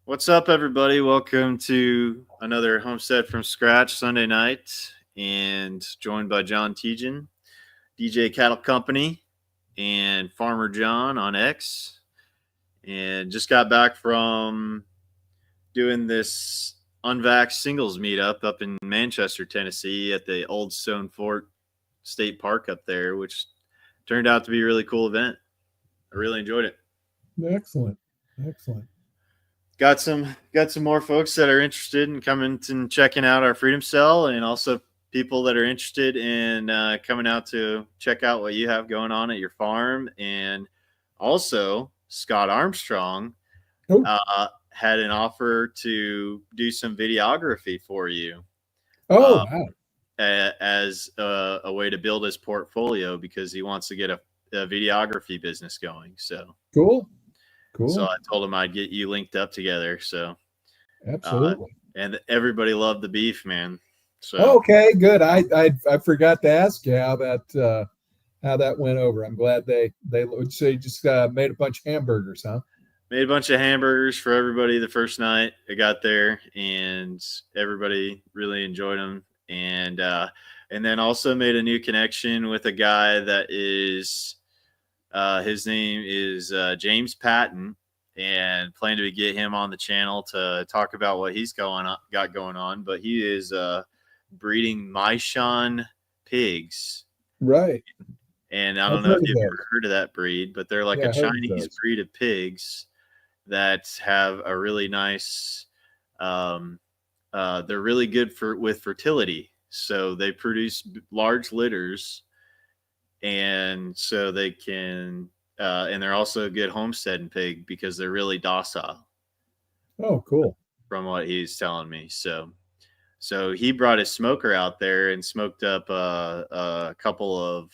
What's up, everybody? Welcome to another Homestead from Scratch Sunday night, and joined by John Tejan, DJ Cattle Company, and Farmer John on X. And just got back from doing this unvaxxed singles meetup up in Manchester, Tennessee, at the Old Stone Fort State Park up there, which turned out to be a really cool event. I really enjoyed it. Excellent. Got some more folks that are interested in coming and checking out our Freedom Cell, and also people that are interested in coming out to check out what you have going on at your farm. And also, Scott Armstrong had an offer to do some videography for you. Wow. As a way to build his portfolio, because he wants to get a videography business going. So Cool. So I told him I'd get you linked up together. So absolutely. And everybody loved the beef, man. So okay, good. I forgot to ask you how that went over. I'm glad they so you just made a bunch of hamburgers, huh? Made a bunch of hamburgers for everybody the first night I got there, and everybody really enjoyed them. And then also made a new connection with a guy that is his name is James Patton, and plan to get him on the channel to talk about what he's got going on. But he is breeding Maishan pigs. Right. And I don't know if you've ever heard of that breed, but they're like a Chinese breed of pigs that have a really nice, they're really good with fertility. So they produce large litters, and so they can, and they're also a good homesteading pig because they're really docile. Oh, cool. From what he's telling me. So he brought his smoker out there and smoked up a couple of,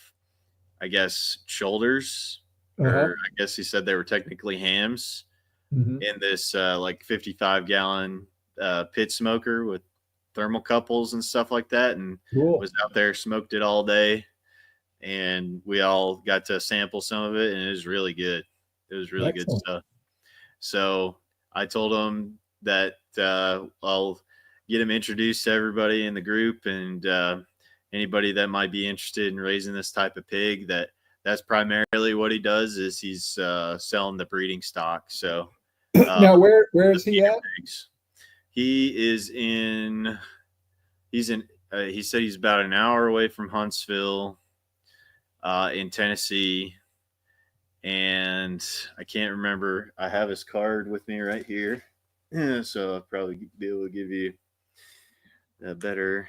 I guess, shoulders, or I guess he said they were technically hams, in this like 55-gallon pit smoker with thermocouples and stuff like that, and was out there, smoked it all day, and we all got to sample some of it, and it was really good. It was really good stuff. So I told him that I'll get him introduced to everybody in the group, and anybody that might be interested in raising this type of pig. That's primarily what he does, is he's selling the breeding stock. So now where is he at? Pigs. He said he's about an hour away from Huntsville, in Tennessee. And I can't remember. I have his card with me right here. So I'll probably be able to give you a better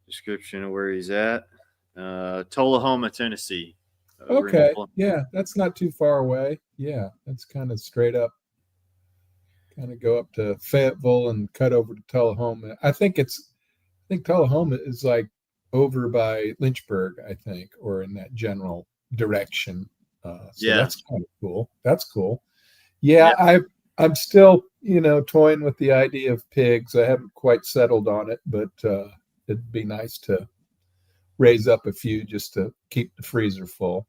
description of where he's at. Tullahoma, Tennessee. Okay. Yeah, that's not too far away. Yeah, that's kind of straight up. Kind of go up to Fayetteville and cut over to Tullahoma. I think Tullahoma is like over by Lynchburg, I think, or in that general direction. That's kind of cool. That's cool. Yeah. I'm still, toying with the idea of pigs. I haven't quite settled on it, but it'd be nice to raise up a few just to keep the freezer full.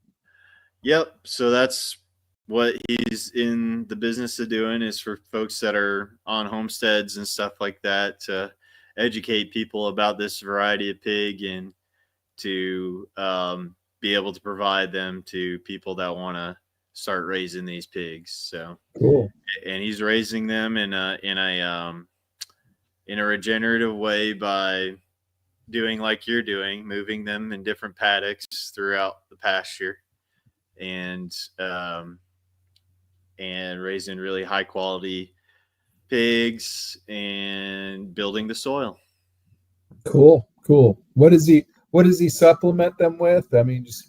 Yep. So that's what he's in the business of doing, is for folks that are on homesteads and stuff like that, to educate people about this variety of pig, and to be able to provide them to people that want to start raising these pigs. So cool. And he's raising them in a regenerative way by doing like you're doing, moving them in different paddocks throughout the pasture, and raising really high quality pigs and building the soil. Cool. What does he supplement them with? I mean, he's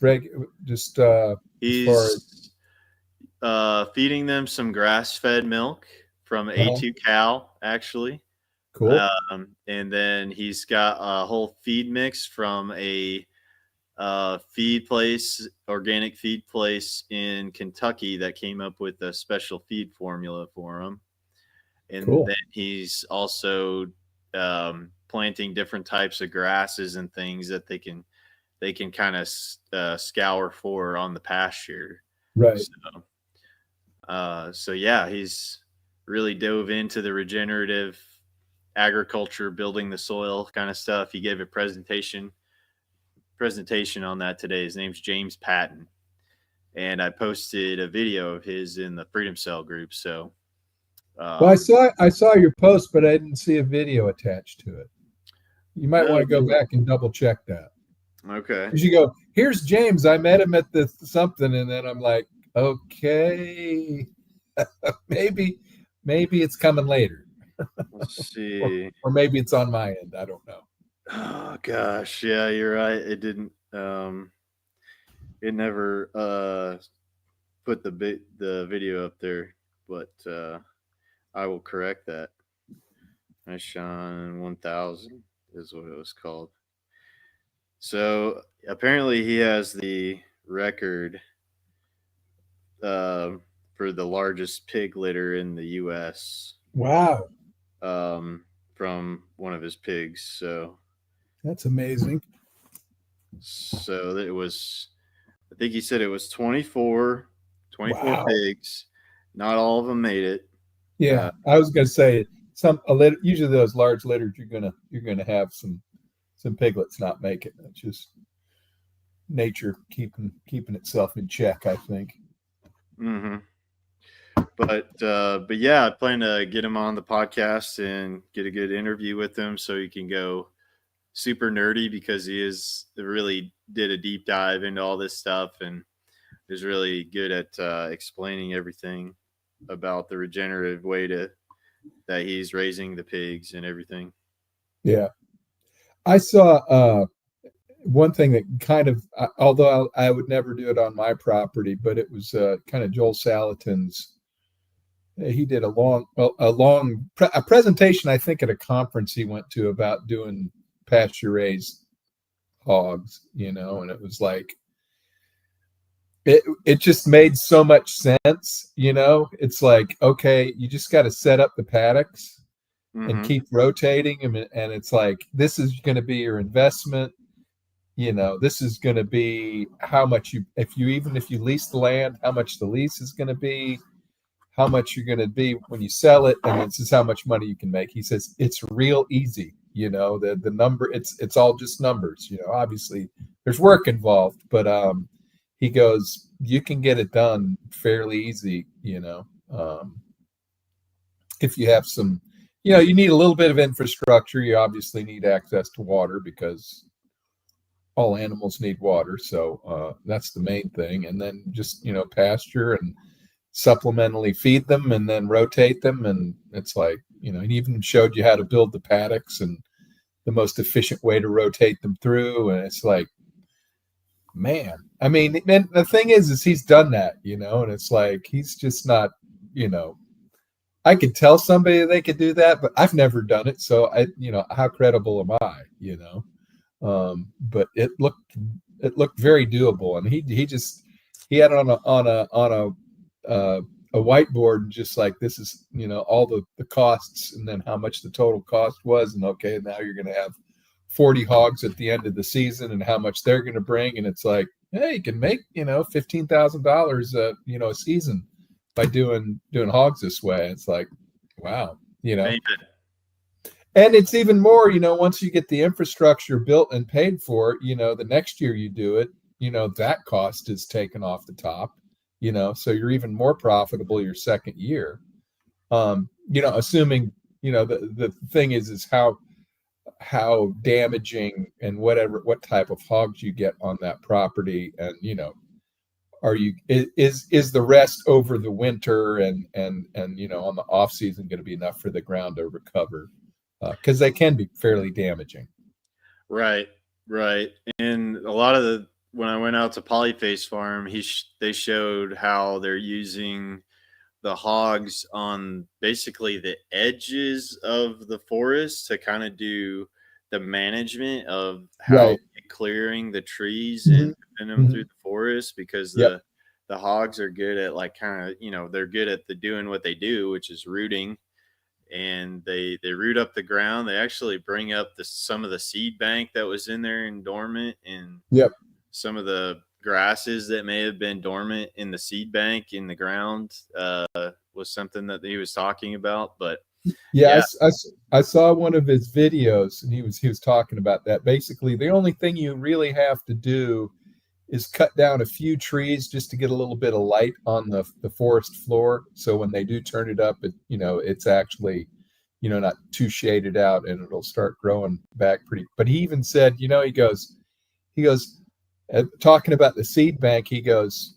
feeding them some grass-fed milk from A2 Cow, actually. Cool. And then he's got a whole feed mix from a organic feed place in Kentucky that came up with a special feed formula for him. And then he's also planting different types of grasses and things that they can kind of scour for on the pasture. Right. So yeah, he's really dove into the regenerative agriculture, building the soil kind of stuff. He gave a presentation on that today. His name's James Patton, and I posted a video of his in the Freedom Cell group. So, well, I saw your post, but I didn't see a video attached to it. You might want to go back and double check that. Okay. Because you go, here's James. I met him at the something, and then I'm like, okay, maybe it's coming later. Let's see. or maybe it's on my end. I don't know. Oh gosh, yeah, you're right. It didn't. It never put the video up there, but I will correct that. Sean 1000 is what it was called. So apparently he has the record for the largest pig litter in the U.S. Wow. From one of his pigs. So that's amazing. So it was, I think he said it was 24 wow. pigs. Not all of them made it. Yeah, I was going to say usually those large litters you're gonna have some piglets not make it. It's just nature keeping itself in check, I think. Mm-hmm. But yeah, I plan to get him on the podcast and get a good interview with him so he can go super nerdy, because he really did a deep dive into all this stuff and is really good at explaining everything about the regenerative way that he's raising the pigs and everything. Yeah. I saw one thing that kind of, although I would never do it on my property, but it was kind of Joel Salatin's. He did a presentation, I think, at a conference he went to about doing pasture raised hogs, and it was like, it just made so much sense. It's like, okay, you just got to set up the paddocks and keep rotating them. And it's like, this is going to be your investment. This is going to be how much if you lease the land, how much the lease is going to be, how much you're going to be when you sell it, and this is how much money you can make. He says it's real easy. The number, it's all just numbers. Obviously there's work involved, but he goes, you can get it done fairly easy. If you have some, you need a little bit of infrastructure. You obviously need access to water because all animals need water. So that's the main thing. And then just, pasture and supplementally feed them and then rotate them. And it's like, he even showed you how to build the paddocks and the most efficient way to rotate them through. And it's like, man, I mean, the thing is he's done that, and it's like, he's just not, I could tell somebody they could do that, but I've never done it. So how credible am I, but it looked very doable. And he had it on a whiteboard, just like, this is, all the costs and then how much the total cost was. And okay, now you're going to have 40 hogs at the end of the season and how much they're going to bring. And it's like, hey, you can make, $15,000, a season by doing hogs this way. It's like, wow, Amen. And it's even more, once you get the infrastructure built and paid for, the next year you do it, that cost is taken off the top, so you're even more profitable your second year. Assuming, the thing is how damaging and what type of hogs you get on that property. And, is the rest over the winter and on the off season going to be enough for the ground to recover? Because they can be fairly damaging. Right. And a lot of when I went out to Polyface Farm, they showed how they're using the hogs on basically the edges of the forest to kind of do the management of how clearing the trees and them through the forest, because the hogs are good at, like, kind of, they're good at doing what they do, which is rooting. And they root up the ground. They actually bring up some of the seed bank that was in there and dormant, and some of the grasses that may have been dormant in the seed bank in the ground was was something that he was talking about. But yeah, I saw one of his videos, and he was talking about that. Basically, the only thing you really have to do is cut down a few trees just to get a little bit of light on the forest floor. So when they do turn it up, it's actually, not too shaded out, and it'll start growing back pretty. But he even said, he goes, talking about the seed bank, he goes,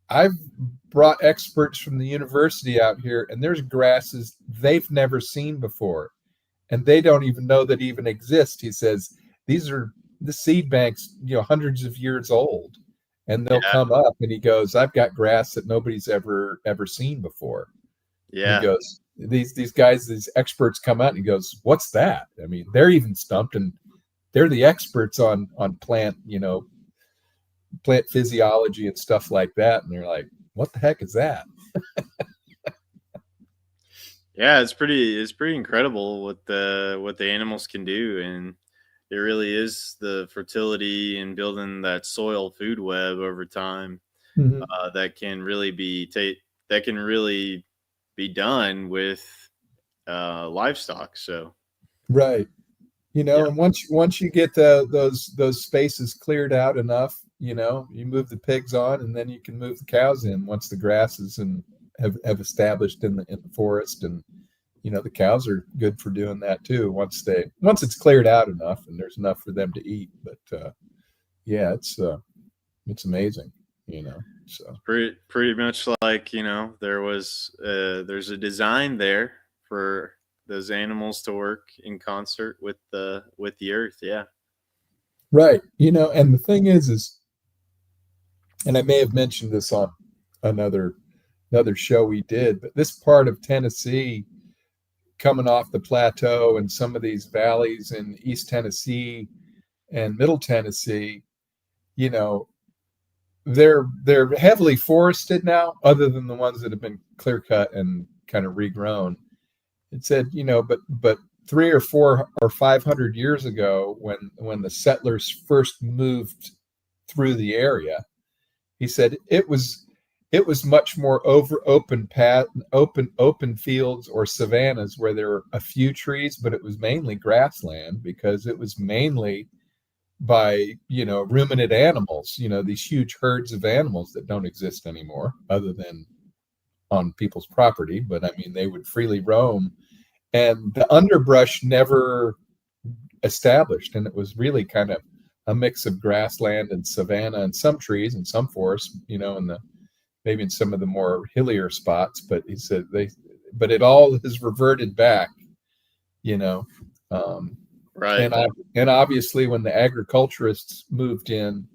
I've brought experts from the university out here, and there's grasses they've never seen before, and they don't even know that even exist. He says, these are the seed banks, hundreds of years old, and they'll come up, and he goes, I've got grass that nobody's ever seen before. Yeah. And he goes, these guys, these experts come out, and he goes, what's that? I mean, they're even stumped, and they're the experts on plant, plant physiology and stuff like that. And they're like, what the heck is that? Yeah, it's pretty incredible what the animals can do. And it really is the fertility and building that soil food web over time that can really be done with livestock. So right, and once you get those spaces cleared out enough, you move the pigs on, and then you can move the cows in once the grasses have established in the forest. And the cows are good for doing that too once it's cleared out enough and there's enough for them to eat. But yeah, it's amazing, so pretty much like, there's a design there for those animals to work in concert with the earth. Yeah, right. And the thing is, and I may have mentioned this on another show we did, but this part of Tennessee, coming off the plateau and some of these valleys in East Tennessee and Middle Tennessee, they're heavily forested now, other than the ones that have been clear cut and kind of regrown. It said, but 300 or 400 or 500 years ago, when the settlers first moved through the area, he said it was much more open fields or savannas where there were a few trees, but it was mainly grassland, because it was mainly by ruminant animals, these huge herds of animals that don't exist anymore, other than on people's property. But I mean, they would freely roam, and the underbrush never established, and it was really kind of a mix of grassland and savanna and some trees and some forests, maybe in some of the more hillier spots. But he said but it all has reverted back, right. And obviously, when the agriculturists moved in,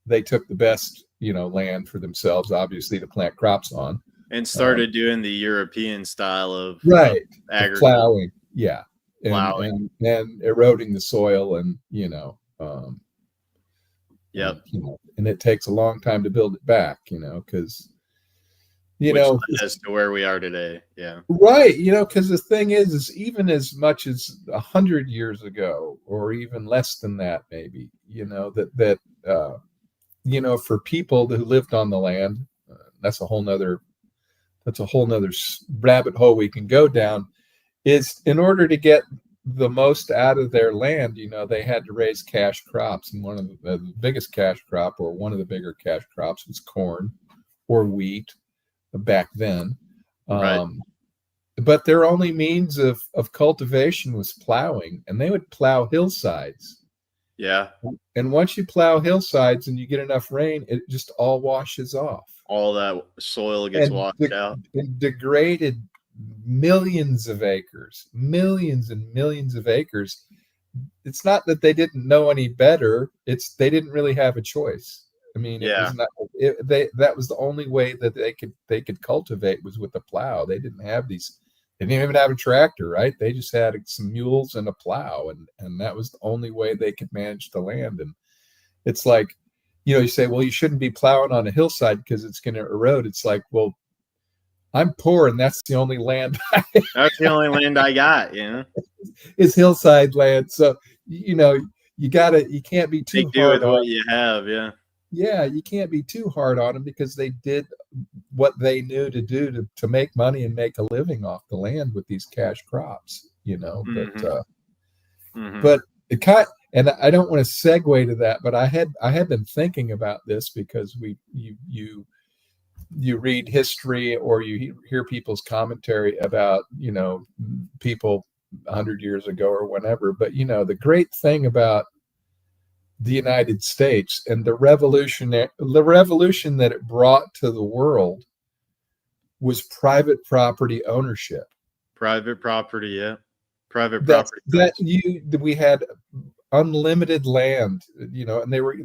they took the best, land for themselves, obviously, to plant crops on, and started doing the European style of agriculture, plowing, plowing, and eroding the soil, and and it takes a long time to build it back, because as to where we are today. Yeah, right. Because the thing is even as much as 100 years ago, or even less than that, maybe, that for people who lived on the land, that's a whole nother rabbit hole we can go down. Is in order to get the most out of their land, they had to raise cash crops, and one of the biggest cash crop, or one of the bigger cash crops, was corn or wheat back then. Right. But their only means of cultivation was plowing, and they would plow hillsides. Yeah. And once you plow hillsides and you get enough rain, it just all washes off. All that soil gets washed out. And degraded millions and millions of acres. It's not that they didn't know any better. It's they didn't really have a choice. I mean, that was the only way that they could cultivate, was with the plow. They didn't have these. They didn't even have a tractor, right? They just had some mules and a plow, and that was the only way they could manage the land. And it's like, you say, well, you shouldn't be plowing on a hillside because it's going to erode. It's like, well, I'm poor, and that's the only land. That's the only land I got. Is hillside land. So you can't be too hard with what you have. Yeah. yeah, you can't be too hard on them because they did what they knew to do to make money and make a living off the land with these cash crops, Mm-hmm. Mm-hmm. but it kind and I don't want to segue to that, but I had been thinking about this because you read history or you hear people's commentary about people 100 years ago or whatever. But the great thing about the United States and the revolution that it brought to the world was private property ownership. Private property, yeah. Private That's property that rights. we had unlimited land, and during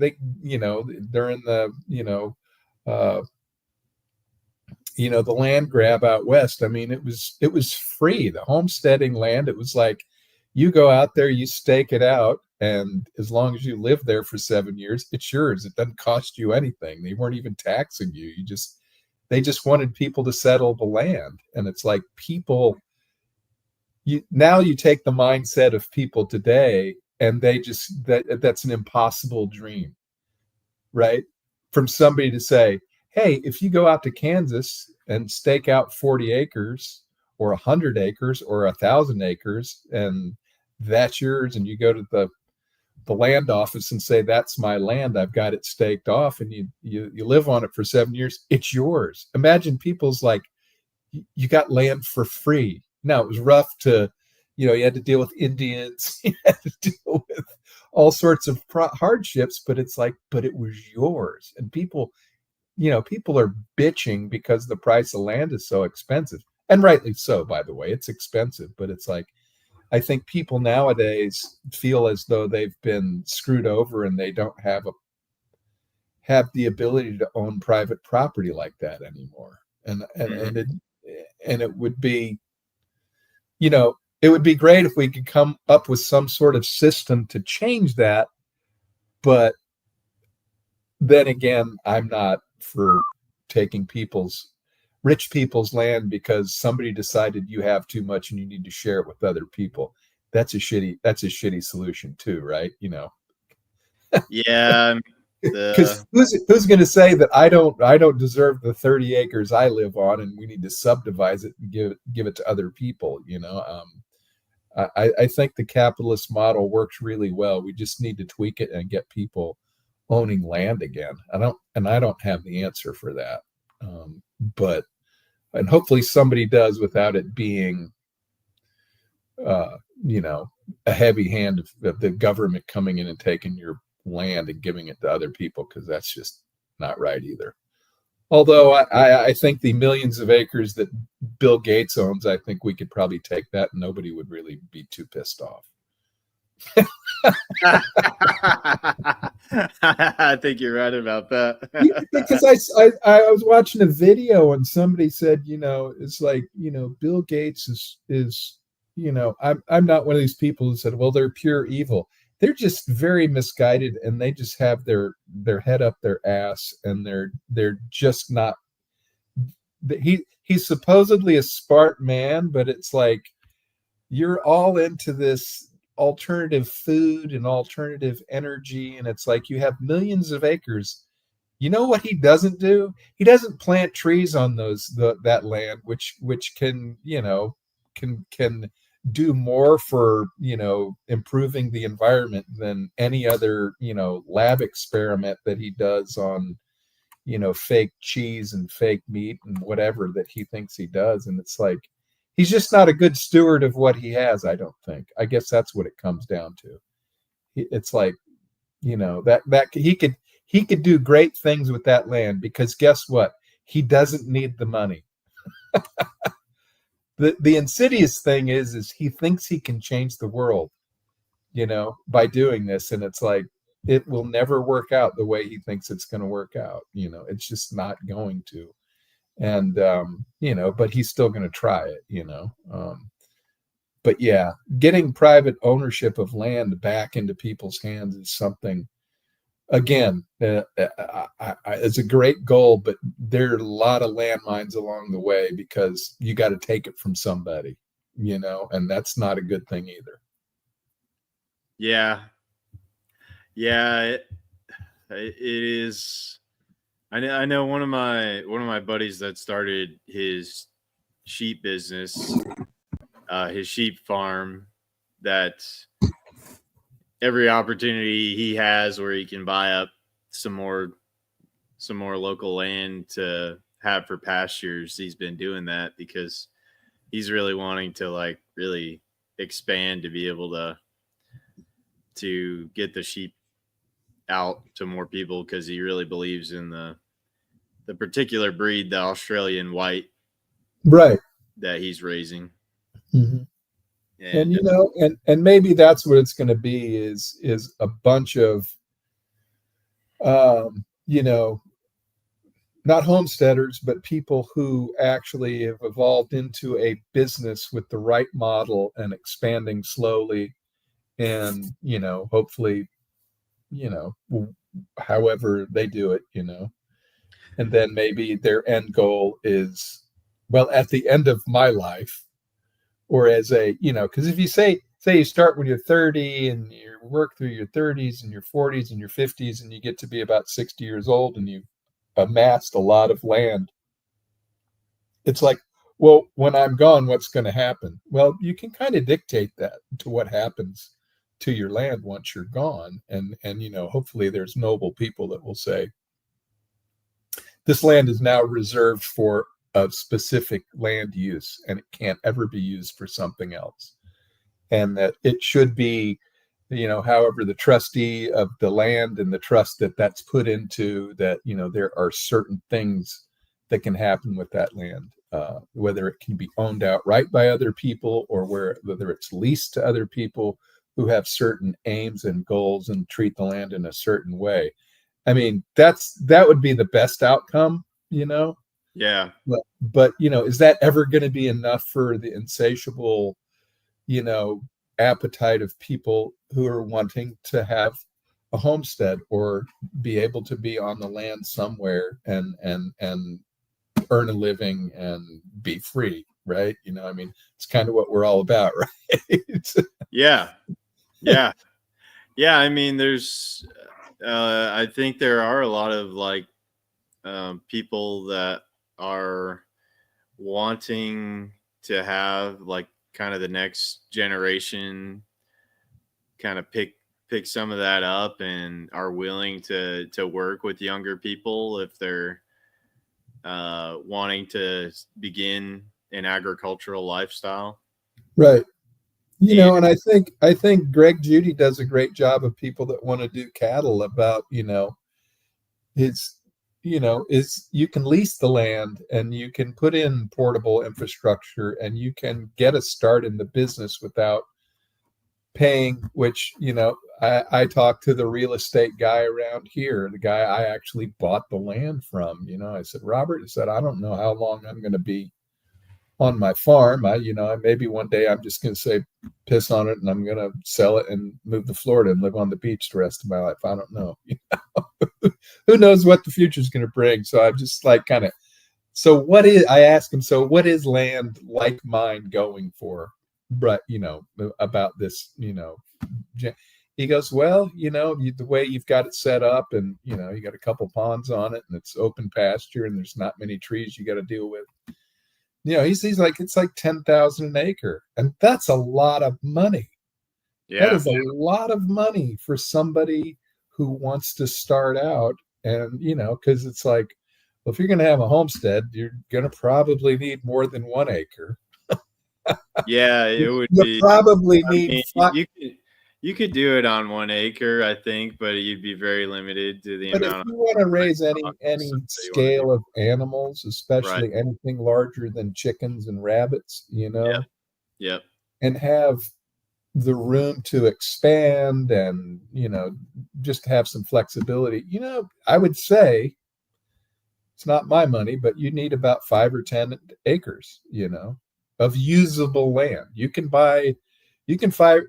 the uh, the land grab out west. I mean, it was free. The homesteading land, it was like you go out there, you stake it out, and as long as you live there for 7 years, it's yours. It doesn't cost you anything. They weren't even taxing you. They just wanted people to settle the land. And it's like people, now you take the mindset of people today, and that's an impossible dream, right? From somebody to say, hey, if you go out to Kansas and stake out 40 acres or 100 acres or 1,000 acres, and that's yours, and you go to the land office and say, that's my land, I've got it staked off, and you live on it for 7 years, it's yours. Imagine people's like, you got land for free. Now, it was rough to, you had to deal with Indians, you had to deal with all sorts of hardships, but it's like, but it was yours. And people are bitching because the price of land is so expensive, and rightly so, by the way. It's expensive, but it's like, I think people nowadays feel as though they've been screwed over and they don't have the ability to own private property like that anymore. And it would be, it would be great if we could come up with some sort of system to change that. But then again, I'm not for taking rich people's land because somebody decided you have too much and you need to share it with other people. That's a shitty solution too, right? Yeah. Because who's going to say that I don't deserve the 30 acres I live on, and we need to subdivide it and give it to other people? I think the capitalist model works really well. We just need to tweak it and get people owning land again. I don't have the answer for that, but and hopefully somebody does without it being, a heavy hand of the government coming in and taking your land and giving it to other people, because that's just not right either. Although I think the millions of acres that Bill Gates owns, I think we could probably take that and nobody would really be too pissed off. I think you're right about that. Because I was watching a video and somebody said, it's like, Bill Gates is I'm not one of these people who said, well, they're pure evil. They're just very misguided, and they just have their head up their ass, and they're just not. He's supposedly a smart man, but it's like, you're all into this alternative food and alternative energy, and it's like, you have millions of acres. You know what he doesn't do? He doesn't plant trees on that land, which can can do more for improving the environment than any other lab experiment that he does on fake cheese and fake meat and whatever that he thinks he does. And it's like, he's just not a good steward of what he has, I don't think. I guess that's what it comes down to. It's like, that he could do great things with that land, because guess what? He doesn't need the money. The insidious thing is he thinks he can change the world, by doing this. And it's like, it will never work out the way he thinks it's going to work out. It's just not going to. And, but he's still going to try it, but yeah, getting private ownership of land back into people's hands is something, again, it's a great goal, but there are a lot of landmines along the way, because you got to take it from somebody, and that's not a good thing either. Yeah. it is. I know one of my buddies that started his sheep business, his sheep farm, that every opportunity he has where he can buy up some more local land to have for pastures, he's been doing that because he's really wanting to like really expand to be able to get the sheep out to more people, because he really believes in the particular breed, the Australian white, Right. that he's raising. Mm-hmm. And and maybe that's what it's going to be is a bunch of not homesteaders, but people who actually have evolved into a business with the right model and expanding slowly, and hopefully, however they do it, and then maybe their end goal is, well, at the end of my life, or as a, because if you say you start when you're 30 and you work through your 30s and your 40s and your 50s, and you get to be about 60 years old and you amassed a lot of land, it's like, well, when I'm gone, what's going to happen? Well, you can kind of dictate that to what happens to your land once you're gone. And hopefully there's noble people that will say, this land is now reserved for a specific land use, and it can't ever be used for something else. And that it should be, however, the trustee of the land and the trust that's put into that, there are certain things that can happen with that land, whether it can be owned outright by other people, or whether it's leased to other people who have certain aims and goals and treat the land in a certain way. I mean, that would be the best outcome, Yeah. But is that ever going to be enough for the insatiable, appetite of people who are wanting to have a homestead or be able to be on the land somewhere and earn a living and be free, right? I mean, it's kind of what we're all about, right? Yeah. I mean, there's I think there are a lot of like people that are wanting to have like kind of the next generation kind of pick some of that up, and are willing to work with younger people if they're wanting to begin an agricultural lifestyle. Right. And I think Greg Judy does a great job of people that want to do cattle about, is you can lease the land and you can put in portable infrastructure and you can get a start in the business without paying, which, I talked to the real estate guy around here, the guy I actually bought the land from. I said, Robert, I said, I don't know how long I'm going to be on my farm. Maybe one day I'm just going to say piss on it and I'm going to sell it and move to Florida and live on the beach the rest of my life. I don't know. Who knows what the future is going to bring? So I'm just like I asked him, so what is land like mine going for? But, about this, he goes, well, the way you've got it set up, and, you got a couple ponds on it and it's open pasture and there's not many trees you got to deal with. He's like, it's like 10,000 an acre. And that's a lot of money. Yeah. That is a lot of money for somebody who wants to start out. And, because it's like, well, if you're going to have a homestead, you're going to probably need more than 1 acre. Yeah, it would you probably need. You could do it on 1 acre, I think, but you'd be very limited to the amount. But if you want to raise any scale of animals, especially anything larger than chickens and rabbits, Yep. And have the room to expand and, just have some flexibility, I would say, it's not my money, but you need about 5 or 10 acres, of usable land. You can buy 5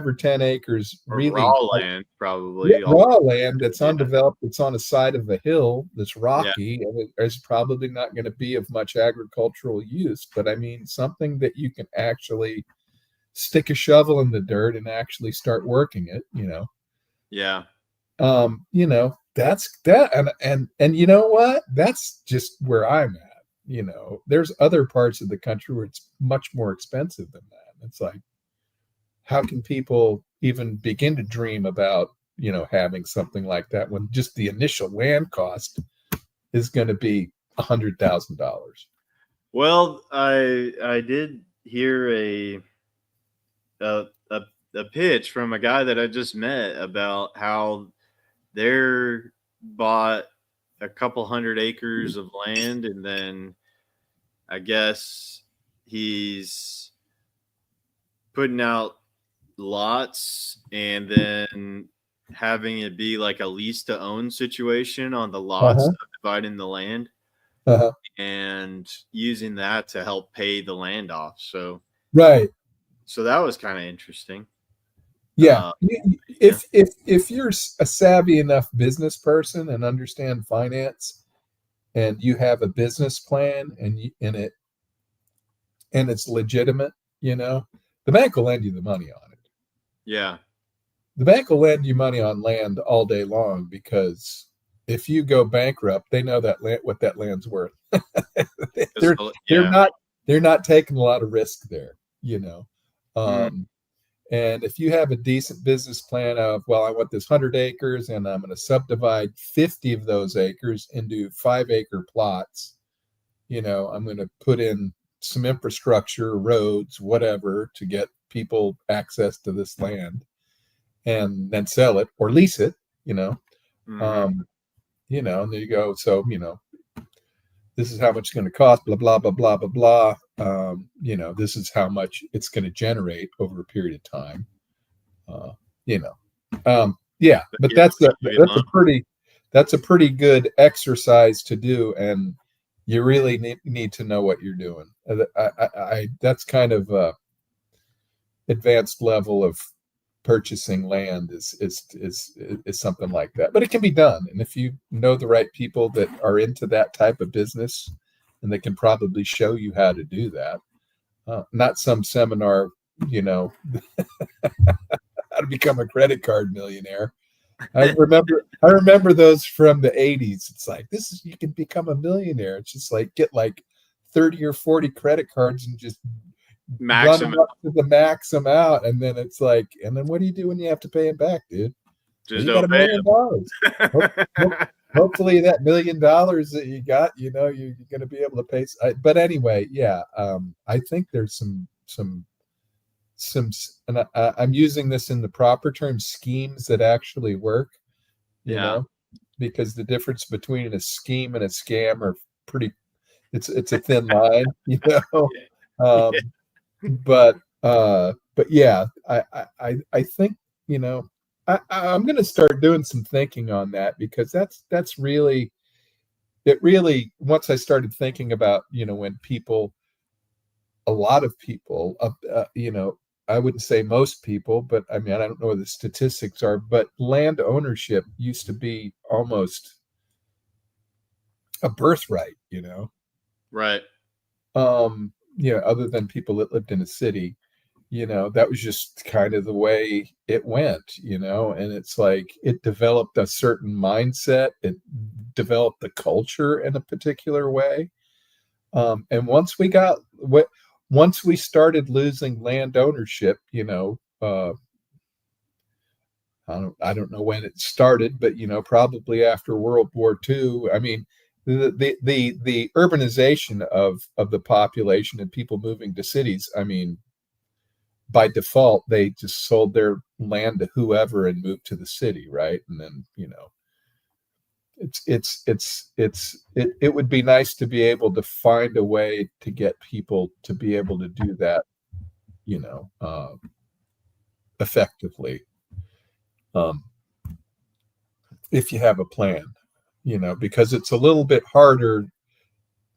or 10 acres, really raw land, probably. Raw land that's undeveloped. It's on the side of a hill that's rocky, and it's probably not going to be of much agricultural use. But I mean, something that you can actually stick a shovel in the dirt and actually start working it. Yeah. that's that. And you know what? That's just where I'm at. There's other parts of the country where it's much more expensive than that. It's like, how can people even begin to dream about, having something like that when just the initial land cost is going to be $100,000? Well, I did hear a a pitch from a guy that I just met about how they're bought a couple hundred acres of land, and then I guess he's putting out lots and then having it be like a lease to own situation on the lots, dividing the land and using that to help pay the land off. So Right. So that was kind of interesting. Yeah. If you're a savvy enough business person and understand finance, and you have a business plan and it's legitimate, the bank will lend you the money on it. Yeah. The bank will lend you money on land all day long, because if you go bankrupt, they know what that land's worth. They're not taking a lot of risk there, And if you have a decent business plan of, well, I want this 100 acres and I'm going to subdivide 50 of those acres into 5-acre plots, I'm going to put in some infrastructure, roads, whatever, to get people access to this land, and then sell it or lease it, and there you go. So, this is how much it's going to cost, blah, blah, blah, blah, blah, blah. This is how much it's going to generate over a period of time. But that's a pretty good exercise to do. And you really need to know what you're doing. That's kind of advanced level of purchasing land is something like that, but it can be done. And if you know the right people that are into that type of business, and they can probably show you how to do that, not some seminar, how to become a credit card millionaire. I remember those from the 80s. It's like, you can become a millionaire. It's just like, get like 30 or 40 credit cards and just max run them up to the max them out, and then it's like, and then what do you do when you have to pay them back, dude? Just don't pay $1 million. Hopefully that $1 million that you got, you're going to be able to pay. But anyway, I think there's some, and I'm using this in the proper term, schemes that actually work. Because the difference between a scheme and a scam are it's a thin line, But yeah, I think, I'm going to start doing some thinking on that, because that's really, once I started thinking about, when a lot of people, I wouldn't say most people, but I mean, I don't know what the statistics are, but land ownership used to be almost a birthright, Right. Other than people that lived in a city, that was just kind of the way it went, and it's like, it developed a certain mindset. It developed the culture in a particular way. And once we started losing land ownership, I don't know when it started, but, probably after World War II. I mean, the urbanization of the population and people moving to cities, I mean, by default, they just sold their land to whoever and moved to the city, right? And then, it would be nice to be able to find a way to get people to be able to do that, effectively, if you have a plan, because it's a little bit harder.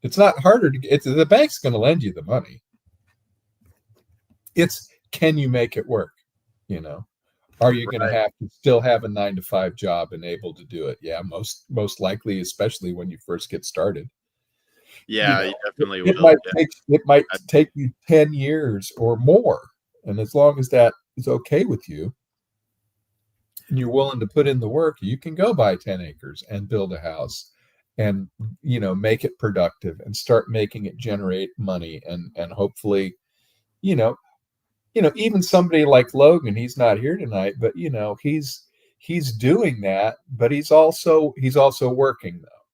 It's not harder to get. The bank's going to lend you the money. It's, can you make it work? Are you going to have to still have a 9-to-5 job and able to do it? Yeah, most likely, especially when you first get started. Yeah, you definitely will. It might take you 10 years or more, and as long as that is okay with you, and you're willing to put in the work, you can go buy 10 acres and build a house and, make it productive and start making it generate money. And hopefully, you know, even somebody like Logan, he's not here tonight, but he's doing that, but he's also working though,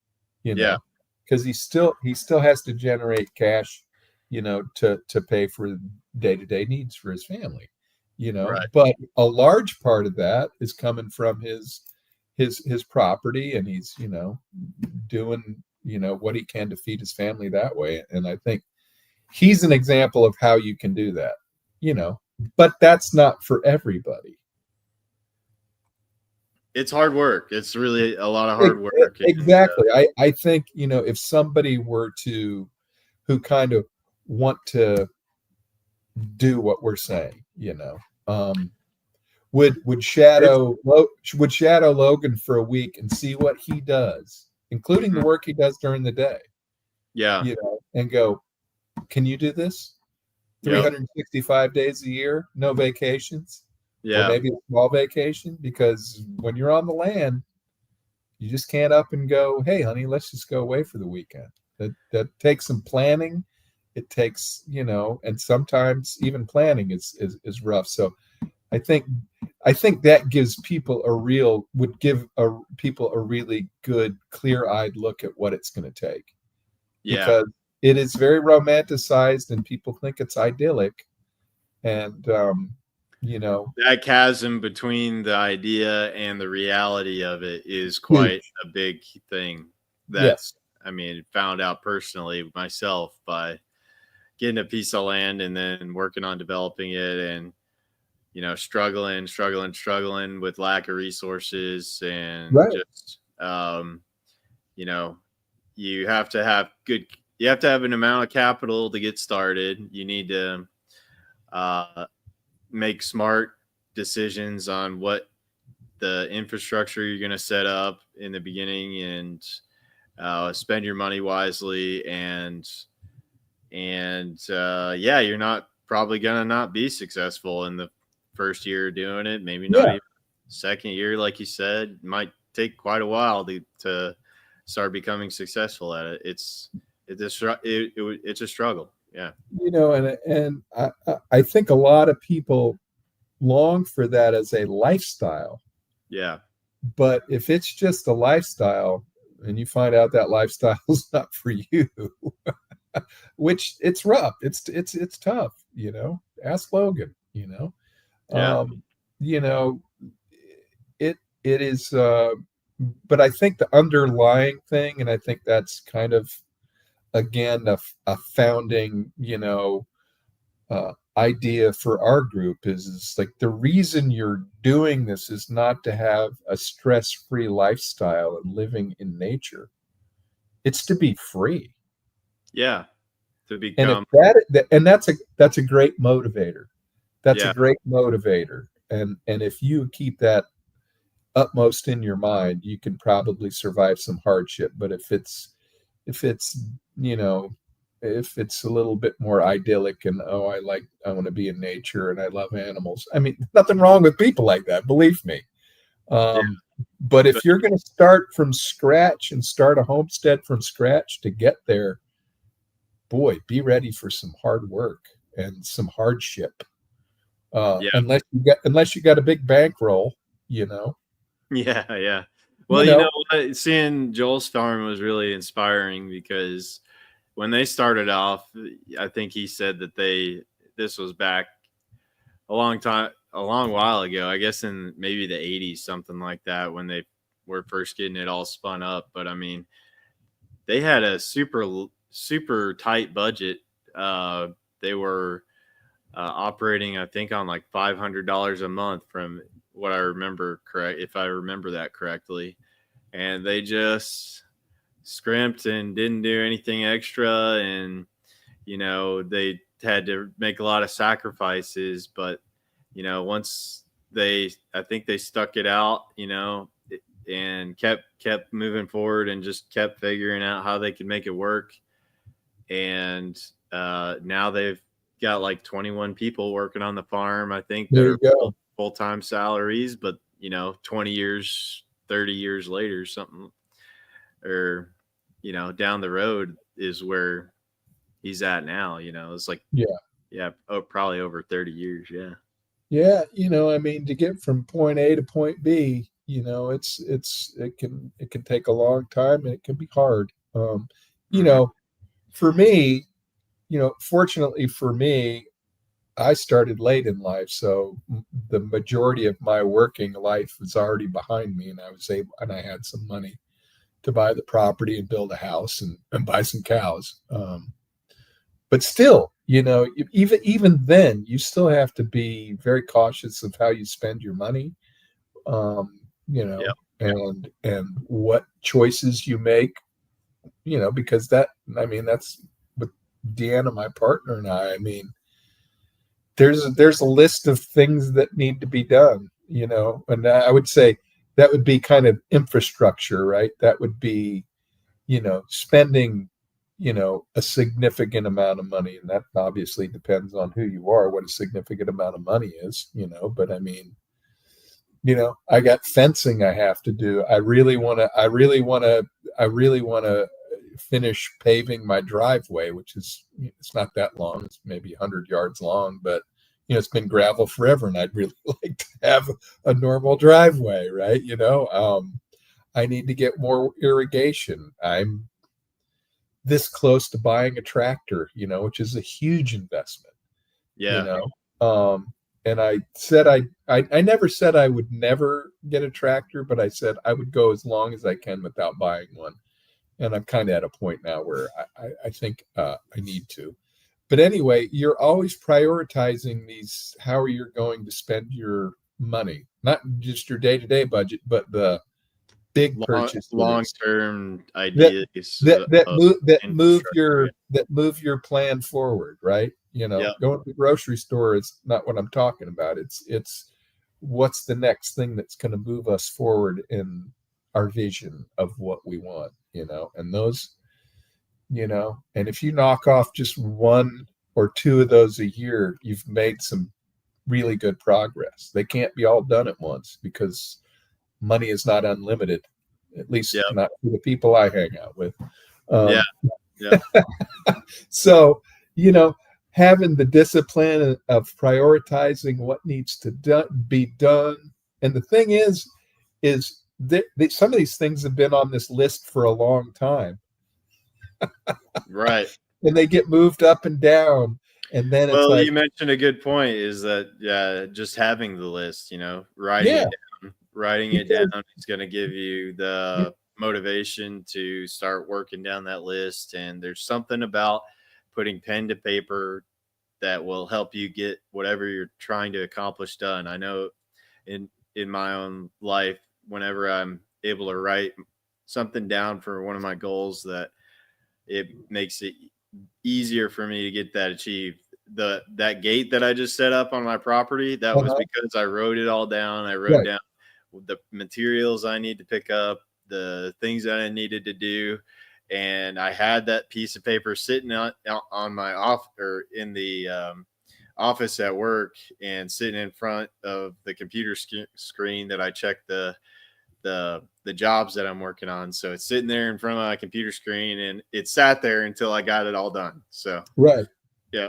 Yeah. because he still has to generate cash, to pay for day-to-day needs for his family, Right. but a large part of that is coming from his property, and he's, doing, what he can to feed his family that way. And I think he's an example of how you can do that, but that's not for everybody. It's hard work. It's really a lot of hard work. Exactly. I think, if somebody were to, who kind of want to do what we're saying, would shadow Logan for a week and see what he does, including the work he does during the day. Yeah. And go, can you do this? 365 days a year, no vacations. Yeah. Or maybe a small vacation, because when you're on the land, you just can't up and go, hey, honey, let's just go away for the weekend. That takes some planning. It takes, and sometimes even planning is rough. So I think that gives people would give people a really good, clear-eyed look at what it's going to take. Yeah. Because it is very romanticized and people think it's idyllic. And, that chasm between the idea and the reality of it is quite a big thing. That's, I mean, found out personally myself by getting a piece of land and then working on developing it, and, struggling with lack of resources, and just, you have to have an amount of capital to get started. You need to, make smart decisions on what the infrastructure you're going to set up in the beginning, and spend your money wisely. And you're not probably going to not be successful in the first year doing it. Maybe not even second year. Like you said, it might take quite a while to start becoming successful at it. It's a struggle. Yeah. And I think a lot of people long for that as a lifestyle. Yeah. But if it's just a lifestyle and you find out that lifestyle is not for you, which it's rough, it's tough, ask Logan, Yeah. It is, but I think the underlying thing, and I think that's kind of, again, a founding, idea for our group is like, the reason you're doing this is not to have a stress-free lifestyle and living in nature. It's to be free. Yeah. To become. And that's a great motivator. That's a great motivator. And if you keep that utmost in your mind, you can probably survive some hardship. But if it's if it's a little bit more idyllic and, I want to be in nature and I love animals. I mean, nothing wrong with people like that, believe me. But if you're going to start from scratch and start a homestead from scratch to get there, boy, be ready for some hard work and some hardship. Unless you got a big bankroll, Yeah. Yeah. Well, what? Seeing Joel's farm was really inspiring, because when they started off, I think he said that this was back a long while ago, I guess in maybe the 80s, something like that, when they were first getting it all spun up. But I mean, they had a super tight budget. They were operating, I think, on like $500 a month, from what I remember, correct, if I remember that correctly. And they just scrimped and didn't do anything extra, and they had to make a lot of sacrifices. But once I think they stuck it out, and kept moving forward and just kept figuring out how they could make it work. And now they've got like 21 people working on the farm, I think, that are full-time salaries. But 20 years, 30 years later, something, or, down the road is where he's at now. It's like, yeah, probably over 30 years. Yeah. Yeah, I mean, to get from point A to point B, it can take a long time and it can be hard. Mhm. For me, fortunately for me, I started late in life, so the majority of my working life was already behind me, and I had some money to buy the property and build a house and buy some cows. But still, even then, you still have to be very cautious of how you spend your money, um, Yep. and what choices you make, because that's with Deanna, my partner, and I mean, there's a list of things that need to be done, and I would say that would be kind of infrastructure, right? That would be, spending, a significant amount of money, and that obviously depends on who you are, what a significant amount of money is, but I mean, I got fencing I have to do. I really want to finish paving my driveway, which is, it's not that long. It's maybe 100 yards long, but it's been gravel forever, and I'd really like to have a normal driveway, right? I need to get more irrigation. I'm this close to buying a tractor, which is a huge investment, you Yeah. know. And I never said I would never get a tractor, but I said I would go as long as I can without buying one. And I'm kind of at a point now where I think I need to. But anyway, you're always prioritizing these, how are you going to spend your money, not just your day-to-day budget, but the big Long purchases term that ideas of infrastructure. that move your plan forward, right? Yeah. Going to the grocery store is not what I'm talking about. It's what's the next thing that's going to move us forward in our vision of what we want, and those, and if you knock off just one or two of those a year, you've made some really good progress. They can't be all done at once because money is not unlimited, at least Yeah. not for the people I hang out with. Yeah. Um, Yeah. so, having the discipline of prioritizing what needs to be done. And the thing is some of these things have been on this list for a long time. Right. And they get moved up and down. And then it's Well, like, you mentioned a good point, is that, just having the list, writing yeah, it down, writing it because down is going to give you the motivation to start working down that list. And there's something about putting pen to paper that will help you get whatever you're trying to accomplish done. I know in my own life, whenever I'm able to write something down for one of my goals, that it makes it easier for me to get that achieved. That gate that I just set up on my property, that was because I wrote it all down. I wrote down the materials I need to pick up, the things that I needed to do, and I had that piece of paper sitting on my in the office at work, and sitting in front of the computer screen that I checked the jobs that I'm working on. So it's sitting there in front of my computer screen, and it sat there until I got it all done. So right, yeah.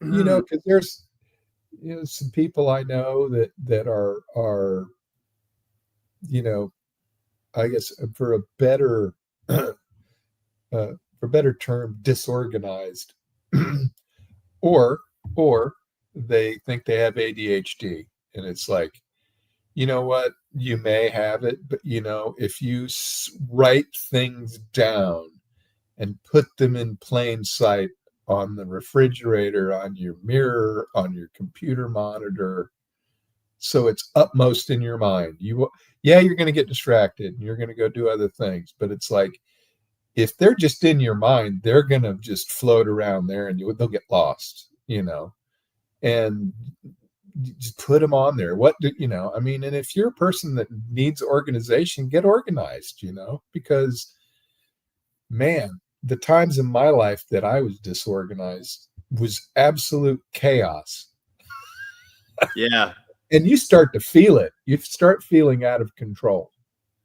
because there's some people I know that are I guess for a better term, disorganized, or they think they have ADHD, and it's like, you know what, you may have it, but if you write things down and put them in plain sight on the refrigerator, on your mirror, on your computer monitor, so it's upmost in your mind, you're going to get distracted and you're going to go do other things, but it's like, if they're just in your mind, they're going to just float around there, and they'll get lost, and just put them on there. I mean, and if you're a person that needs organization, get organized, because, man, the times in my life that I was disorganized was absolute chaos. Yeah. and you start to feel it. You start feeling out of control.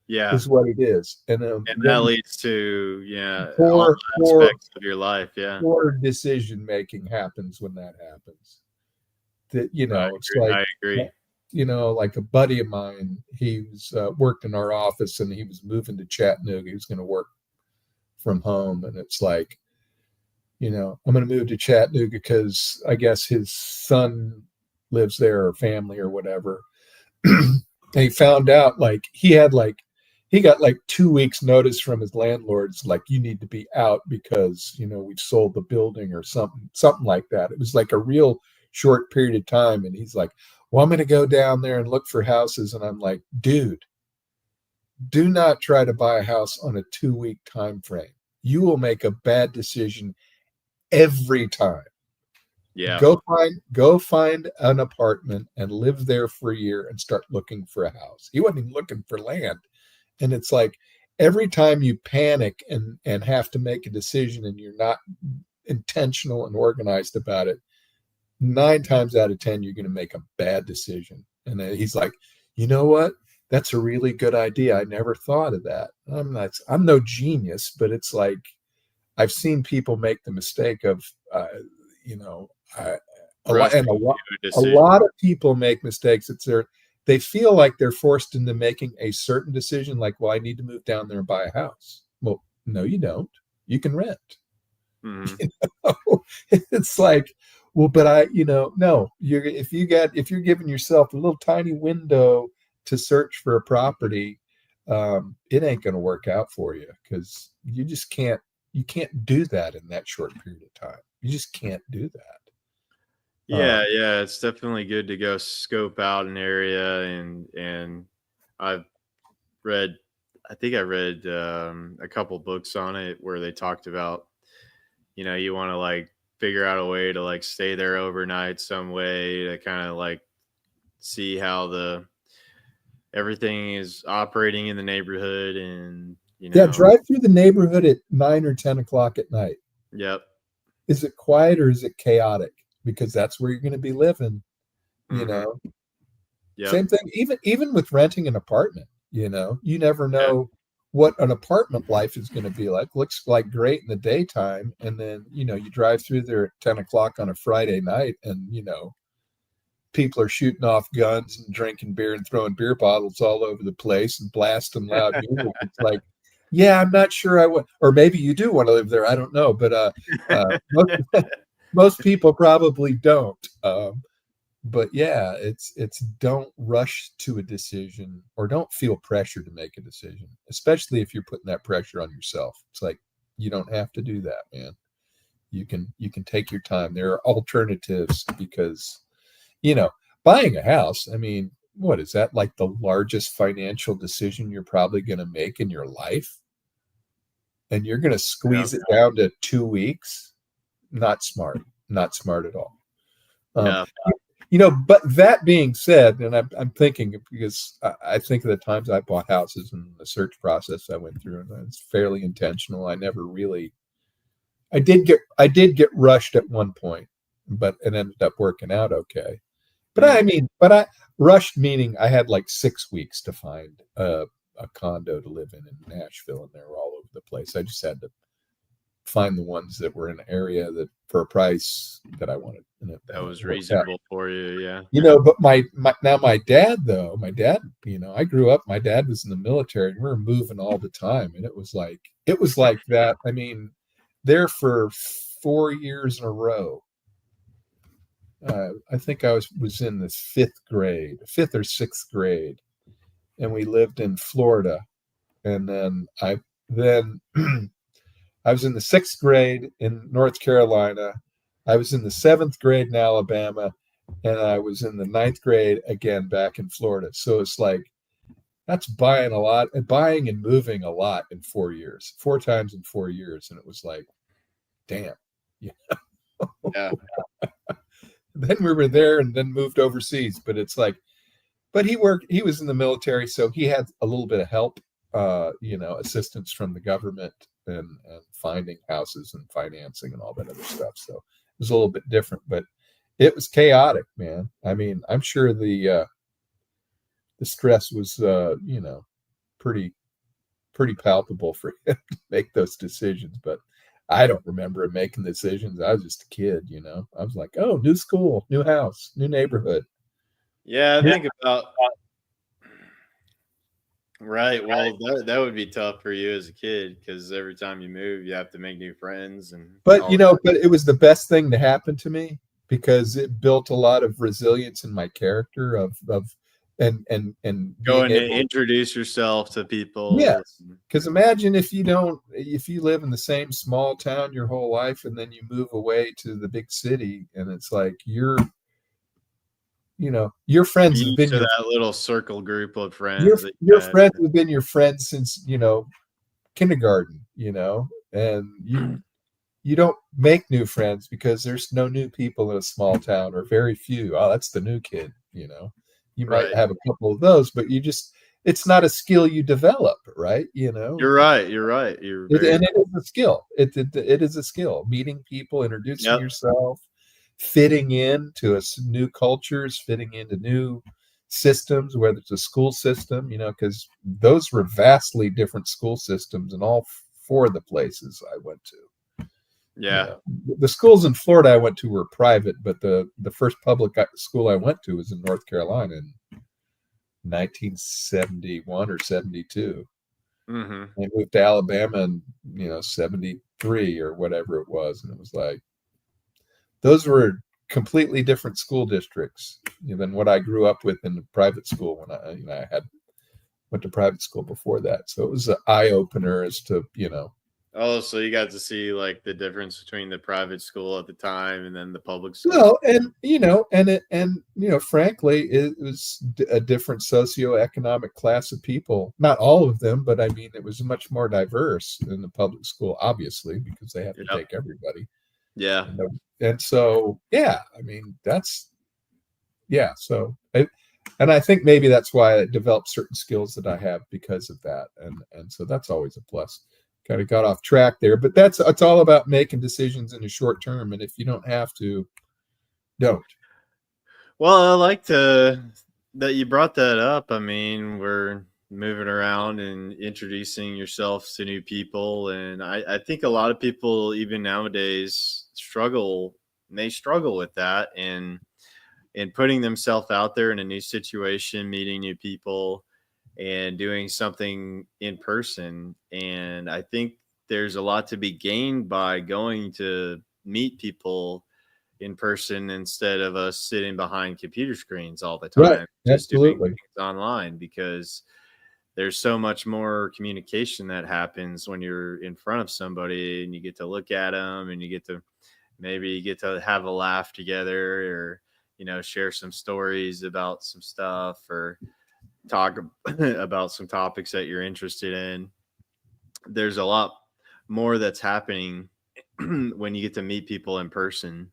Yeah. Is what it is. And that leads to, all poor aspects of your life. Yeah. poor decision making happens when that happens. That, it's like, I agree. like a buddy of mine, he was worked in our office and he was moving to Chattanooga. He was going to work from home. And it's like, I'm going to move to Chattanooga because I guess his son lives there or family or whatever. And he found out he got 2 weeks notice from his landlords, like, you need to be out because, we've sold the building or something like that. It was like a real short period of time. And he's like, well, I'm going to go down there and look for houses. And I'm like, dude, do not try to buy a house on a 2-week time frame. You will make a bad decision every time. Yeah. Go find an apartment and live there for a year and start looking for a house. He wasn't even looking for land. And it's like every time you panic and have to make a decision and you're not intentional and organized about it, 9 times out of 10, you're going to make a bad decision. And he's like, you know what? That's a really good idea. I never thought of that. I'm no genius, but it's like, I've seen people make the mistake of, a lot of people make mistakes. They feel like they're forced into making a certain decision, like, well, I need to move down there and buy a house. Well, no, you don't. You can rent. Mm-hmm. It's like, well, but no. If you're giving yourself a little tiny window to search for a property, it ain't going to work out for you because you just can't. You can't do that in that short period of time. You just can't do that. Yeah, it's definitely good to go scope out an area, and I think I read a couple books on it where they talked about, you want to figure out a way to stay there overnight some way to kind of see how everything is operating in the neighborhood, and drive through the neighborhood at 9 or 10 o'clock at night. Yep. Is it quiet or is it chaotic? Because that's where you're going to be living. Yep. Same thing. Even with renting an apartment, you never know what an apartment life is going to be like. Looks like great in the daytime, and then you drive through there at 10 o'clock on a Friday night, and people are shooting off guns and drinking beer and throwing beer bottles all over the place and blasting loud music. It's like, yeah, I'm not sure I would, or maybe you do want to live there. I don't know, but most people probably don't. But yeah, it's don't rush to a decision or don't feel pressure to make a decision, especially if you're putting that pressure on yourself. It's like, you don't have to do that, man. You can take your time. There are alternatives because, buying a house, I mean, what is that, like the largest financial decision you're probably going to make in your life? And you're going to squeeze it down to 2 weeks? Not smart at all. But that being said, and I'm thinking, because I think of the times I bought houses and the search process I went through, and it's fairly intentional. I did get rushed at one point, but it ended up working out okay. But I rushed, meaning I had 6 weeks to find a condo to live in Nashville, and they were all over the place. I just had to find the ones that were in an area that for a price that I wanted. That was reasonable for you, yeah. But my dad, I grew up, my dad was in the military, and we were moving all the time, and it was like that. I mean, there for 4 years in a row. I think I was in the 5th or 6th grade, and we lived in Florida, and then I was in the 6th grade in North Carolina. I was in the 7th grade in Alabama, and I was in the 9th grade again back in Florida. So it's like, that's buying and moving a lot in 4 years, 4 times in 4 years. And it was like, damn. Yeah. Then we were there and then moved overseas. But it's like, but he was in the military, so he had a little bit of help, assistance from the government and finding houses and financing and all that other stuff. So it was a little bit different, but it was chaotic, man. I mean, I'm sure the stress was, pretty palpable for him to make those decisions. But I don't remember him making decisions. I was just a kid, I was like, oh, new school, new house, new neighborhood. Yeah, I think about right. Well, that would be tough for you as a kid because every time you move, you have to make new friends and. But but it was the best thing to happen to me because it built a lot of resilience in my character of and going to introduce yourself to people. Yeah, because imagine if you live in the same small town your whole life and then you move away to the big city and it's like your friends have been that little circle group of friends. Your friends have been your friends since kindergarten, and you don't make new friends because there's no new people in a small town or very few. Oh, that's the new kid, You might have a couple of those, but it's not a skill you develop, right? You're right. And it is a skill. It is a skill. Meeting people, introducing yourself, fitting into new cultures, fitting into new systems, whether it's a school system, because those were vastly different school systems in all four of the places I went to. Yeah. The schools in Florida I went to were private, but the first public school I went to was in North Carolina in 1971 or 72. Mm-hmm. I moved to Alabama in 73 or whatever it was, and it was like those were completely different school districts than what I grew up with in the private school when I went to private school before that. So it was an eye opener as to Oh, so you got to see like the difference between the private school at the time and then the public school. Well, and frankly, it was a different socioeconomic class of people. Not all of them, but I mean, it was much more diverse in the public school, obviously, because they have to take everybody. Yeah. And so, yeah, I mean, so I think maybe that's why I developed certain skills that I have because of that. And so that's always a plus. Kind of got off track there, but it's all about making decisions in the short term. And if you don't have to, don't. Well, I like that you brought that up. I mean, we're moving around and introducing yourself to new people. And I think a lot of people, even nowadays, struggle with that and putting themselves out there in a new situation, meeting new people, and doing something in person. And I think there's a lot to be gained by going to meet people in person instead of us sitting behind computer screens all the time. Right. Just Absolutely. doing things online, because there's so much more communication that happens when you're in front of somebody and you get to look at them and you get to have a laugh together, or share some stories about some stuff, or talk about some topics that you're interested in. There's a lot more that's happening when you get to meet people in person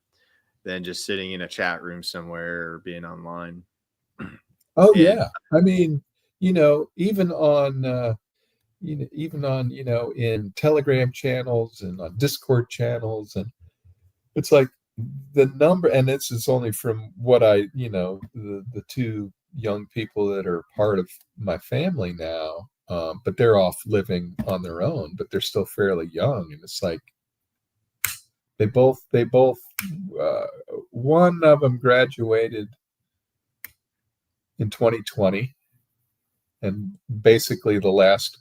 than just sitting in a chat room somewhere or being online. Oh, yeah. I mean, even on in Telegram channels and on Discord channels, and it's like the number, and this is only from what the two young people that are part of my family now, but they're off living on their own, but they're still fairly young, and it's like they both one of them graduated in 2020, and basically the last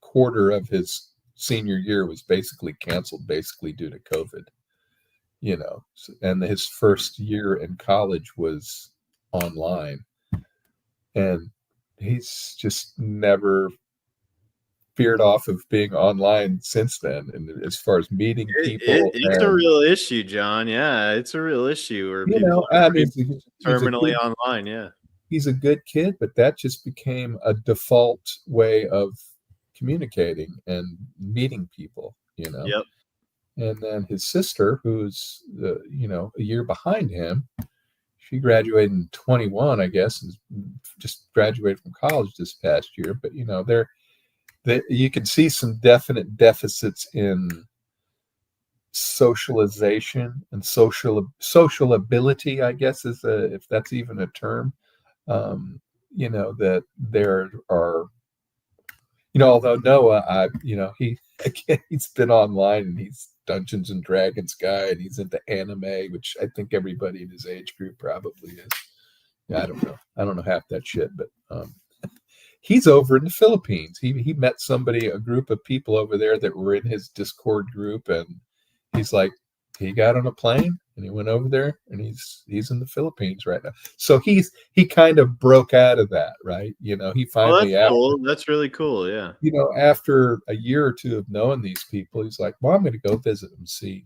quarter of his senior year was basically canceled, basically due to COVID, and his first year in college was online. And he's just never veered off of being online since then. And as far as meeting people, it's a real issue, John. Yeah, it's a real issue where people are terminally online. Yeah, he's a good kid, but that just became a default way of communicating and meeting people. Yep. And then his sister, who's a year behind him, she graduated in 21, I guess, and just graduated from college this past year. But you can see some definite deficits in socialization and social ability, I guess, is if that's even a term. That there are, although Noah, he again, he's been online and he's Dungeons and Dragons guy and he's into anime, which I think everybody in his age group probably is. Yeah, I don't know half that shit, but he's over in the Philippines. He met a group of people over there that were in his Discord group, and he's like, he got on a plane and he went over there, and he's in the Philippines right now. So he kind of broke out of that, right? He finally, that's cool. That's really cool. Yeah. After a year or two of knowing these people, he's like, well, I'm going to go visit them, see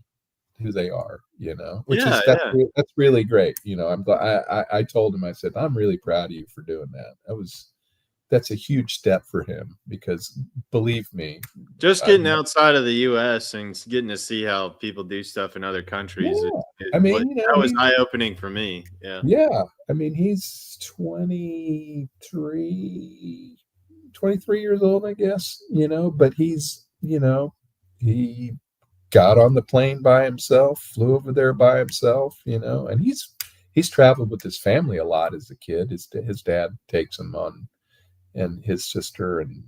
who they are, that's really great. I'm glad. I told him, I said, I'm really proud of you for doing that. That's a huge step for him, because believe me, just getting outside of the US and getting to see how people do stuff in other countries. Yeah. That was eye-opening for me. Yeah. Yeah. He's 23 years old, I guess, but he's, he got on the plane by himself, flew over there by himself, and he's traveled with his family a lot as a kid. His dad takes him on, and his sister and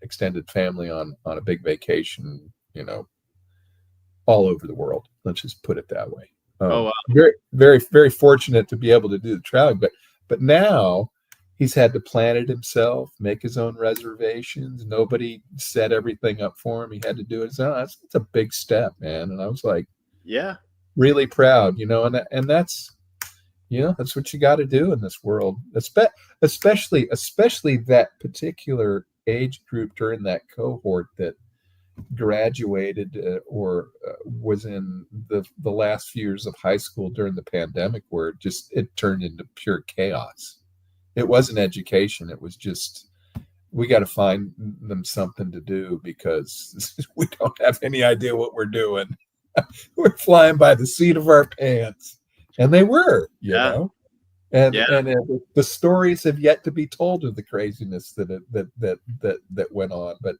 extended family on a big vacation, all over the world. Let's just put it that way. Oh, wow. Very, very, very fortunate to be able to do the traveling, but now he's had to plan it himself, make his own reservations. Nobody set everything up for him. He had to do it himself. That's a big step, man. And I was like, yeah, really proud, and that's, that's what you got to do in this world, especially that particular age group during that cohort that graduated or was in the last few years of high school during the pandemic, where it turned into pure chaos. It wasn't education. It was just, we got to find them something to do because we don't have any idea what we're doing. We're flying by the seat of our pants. And they were, you know, and the stories have yet to be told of the craziness that went on. But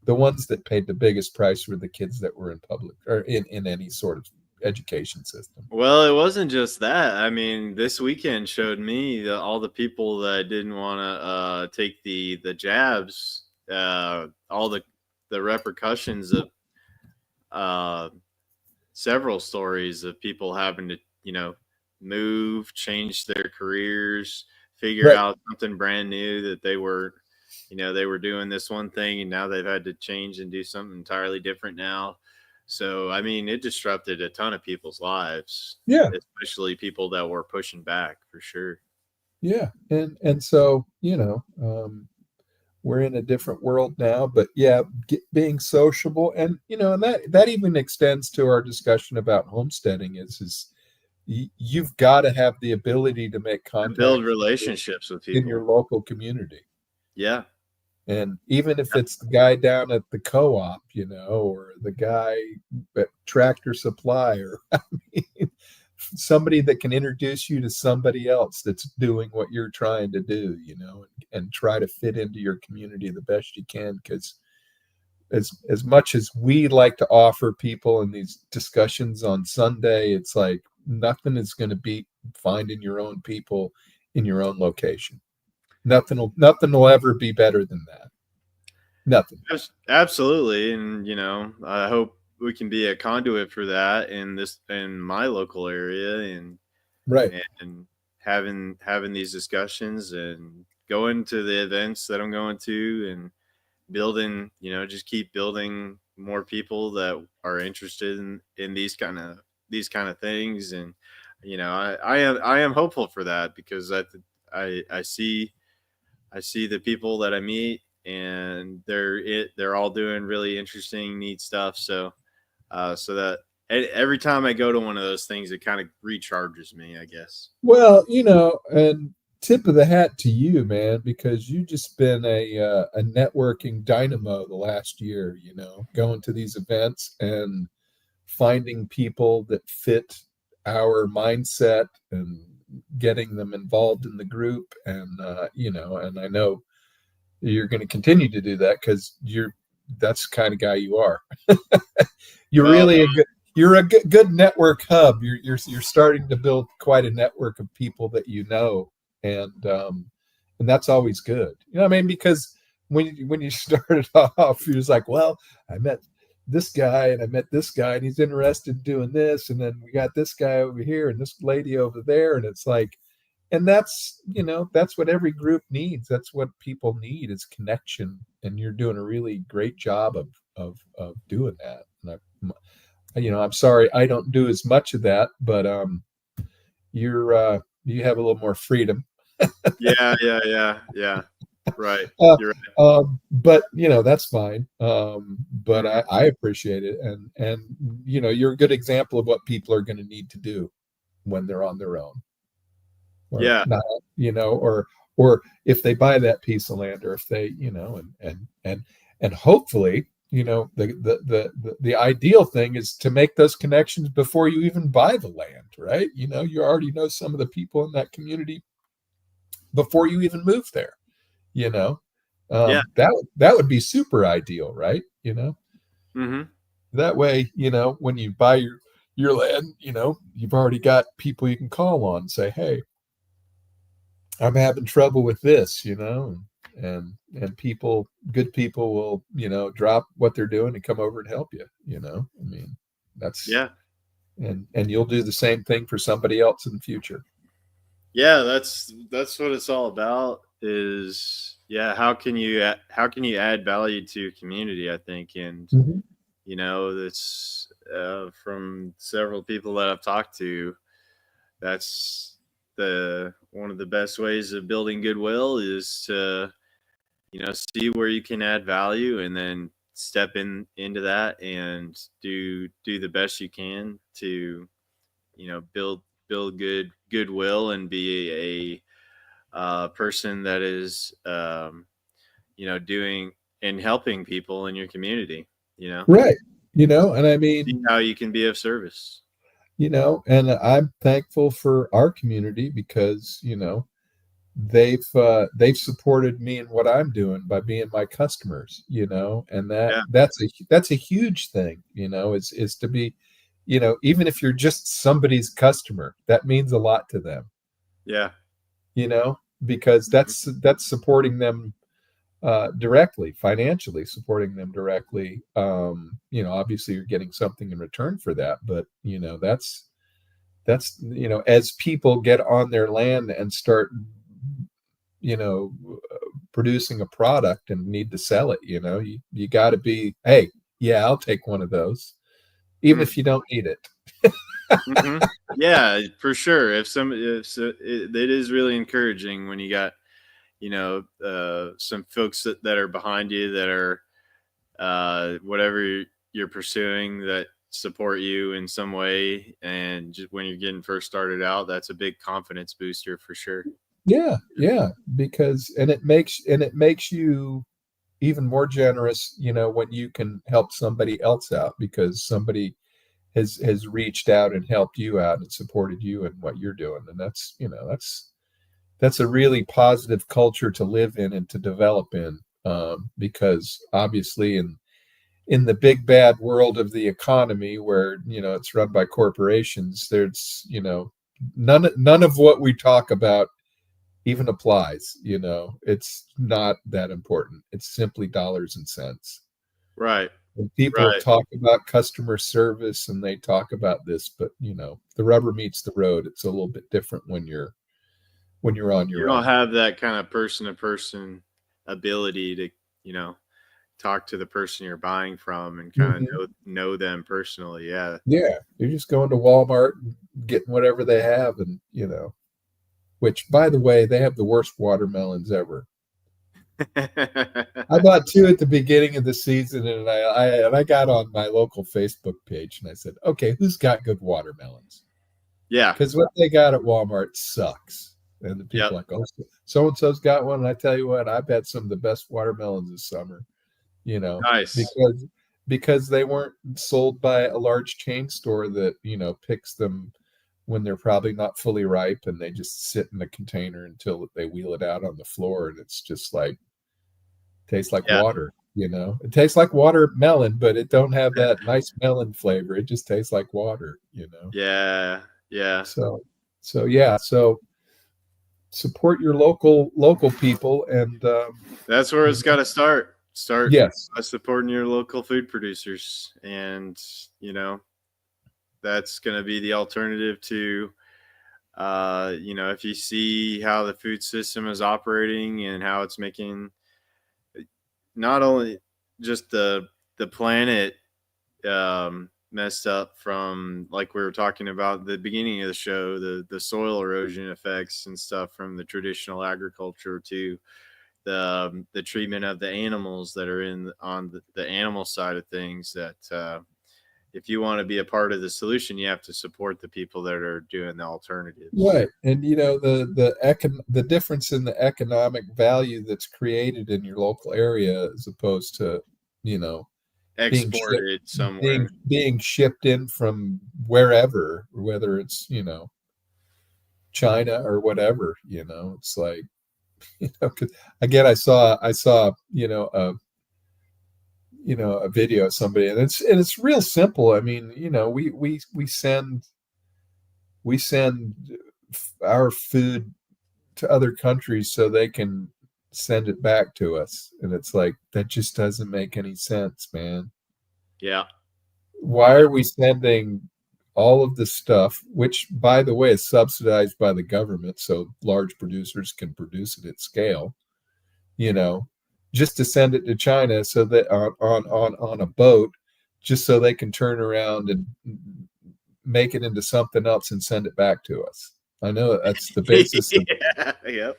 the ones that paid the biggest price were the kids that were in public or in any sort of education system. Well, it wasn't just that. I mean, this weekend showed me all the people that didn't want to take the jabs, all the repercussions of several stories of people having to, move, change their careers, figure out something brand new that they were doing this one thing and now they've had to change and do something entirely different now. So, I mean, it disrupted a ton of people's lives. Yeah. Especially people that were pushing back, for sure. Yeah. And so, we're in a different world now, but being sociable and, and that even extends to our discussion about homesteading is you've got to have the ability to make contact, build relationships with people in your local community. Yeah. And even if it's the guy down at the co-op, or the guy at Tractor Supply, or somebody that can introduce you to somebody else that's doing what you're trying to do, and try to fit into your community the best you can. Because as much as we like to offer people in these discussions on Sunday, it's like nothing is going to beat finding your own people in your own location. Nothing will ever be better than that. Nothing. Absolutely. And, I hope we can be a conduit for that in my local area and having these discussions and going to the events that I'm going to and building, just keep building more people that are interested in these kind of things. And, I am hopeful for that because I see the people that I meet and they're all doing really interesting, neat stuff. So that every time I go to one of those things, it kind of recharges me, I guess. Well, and tip of the hat to you, man, because you just been a networking dynamo the last year, going to these events and finding people that fit our mindset and getting them involved in the group. And, and I know you're going to continue to do that because that's the kind of guy you are. You're really you're a good network hub. You're starting to build quite a network of people that you know, and that's always good. You know what I mean? Because when you started off, you're just like, well, I met this guy and I met this guy and he's interested in doing this, and then we got this guy over here and this lady over there, and it's like, and that's, you know, that's what every group needs. That's what people need, is connection, and you're doing a really great job of doing that. And you know, I'm sorry I don't do as much of that, but you have a little more freedom. Yeah. Right. uh, You're right. but you know, that's fine. But I appreciate it, and you know, you're a good example of what people are going to need to do when they're on their own, or Yeah. not, you know, or if they buy that piece of land, or if they, you know, and hopefully, you know, the ideal thing is to make those connections before you even buy the land, right? You know, you already know some of the people in that community before you even move there, you know. Yeah. That would be super ideal, right? You know, Mm-hmm. that way, you know, when you buy your land, you know, you've already got people you can call on and say, hey, I'm having trouble with this, you know, and people, good people will, you know, drop what they're doing and come over and help you, you know. I mean, that's, Yeah. and you'll do the same thing for somebody else in the future. Yeah, that's what it's all about, is yeah, how can you add value to your community, I think. And Mm-hmm. you know, that's from several people that I've talked to, that's the one of the best ways of building goodwill, is to, you know, see where you can add value and then step into that and do the best you can to, you know, build goodwill and be a person that is, you know, doing and helping people in your community, you know, Right. You know, and I see mean, how you can be of service. you know, and I'm thankful for our community because, you know, they've supported me in what I'm doing by being my customers, you know, and Yeah. that's a huge thing, you know, is to be, you know, even if you're just somebody's customer, that means a lot to them, Yeah. you know, because Mhm. that's supporting them directly, financially supporting them directly. You know, obviously you're getting something in return for that, but you know, that's, you know, as people get on their land and start, you know, producing a product and need to sell it, you know, you got to be, hey, yeah, I'll take one of those, even if you don't need it. Mm-hmm. Yeah, for sure. If so, it is really encouraging when you got, you know, some folks that are behind you, that are whatever you're pursuing, that support you in some way. And just when you're getting first started out, that's a big confidence booster for sure. Yeah, yeah, because and it makes you even more generous, you know, when you can help somebody else out because somebody has reached out and helped you out and supported you in what you're doing, and that's, you know, that's a really positive culture to live in and to develop in, because obviously in the big bad world of the economy where, you know, it's run by corporations, there's, you know, none of what we talk about even applies. You know, it's not that important. It's simply dollars and cents. Right. And people Right. talk about customer service and they talk about this, but you know, the rubber meets the road. It's a little bit different when you're on You your don't own. have that kind of person to person ability to, you know, talk to the person you're buying from and kind of Mhm. know them personally. Yeah. Yeah, you're just going to Walmart and getting whatever they have, and you know, which by the way, they have the worst watermelons ever. I bought two at the beginning of the season, and I got on my local Facebook page and I said, okay, who's got good watermelons? Yeah. Because what they got at Walmart sucks. And the people Yep. are like, oh, so and so's got one. And I tell you what, I've had some of the best watermelons this summer, you know, Nice. because they weren't sold by a large chain store that, you know, picks them when they're probably not fully ripe and they just sit in a container until they wheel it out on the floor and it's just like tastes like Yeah. water. It tastes like watermelon, but it don't have that nice melon flavor. It just tastes like water. Yeah. So support your local people, and that's where it's got to start. Yes, by supporting your local food producers, and that's going to be the alternative to if you see how the food system is operating and how it's making not only just the planet messed up from, like we were talking about at the beginning of the show, the soil erosion effects and stuff from the traditional agriculture, to the treatment of the animals that are on the animal side of things, that if you want to be a part of the solution, you have to support the people that are doing the alternatives. Right. And the difference in the economic value that's created in your local area, as opposed to, exported somewhere, being shipped in from wherever, whether it's, China or whatever, it's like, 'cause again, I saw, a video of somebody, and it's real simple. I mean, we send our food to other countries so they can send it back to us, and it's like, that just doesn't make any sense, man. Yeah. Why are we sending all of this stuff, which, by the way, is subsidized by the government, so large producers can produce it at scale, just to send it to China, so that on a boat, just so they can turn around and make it into something else and send it back to us? I know that's the basis of, Yep.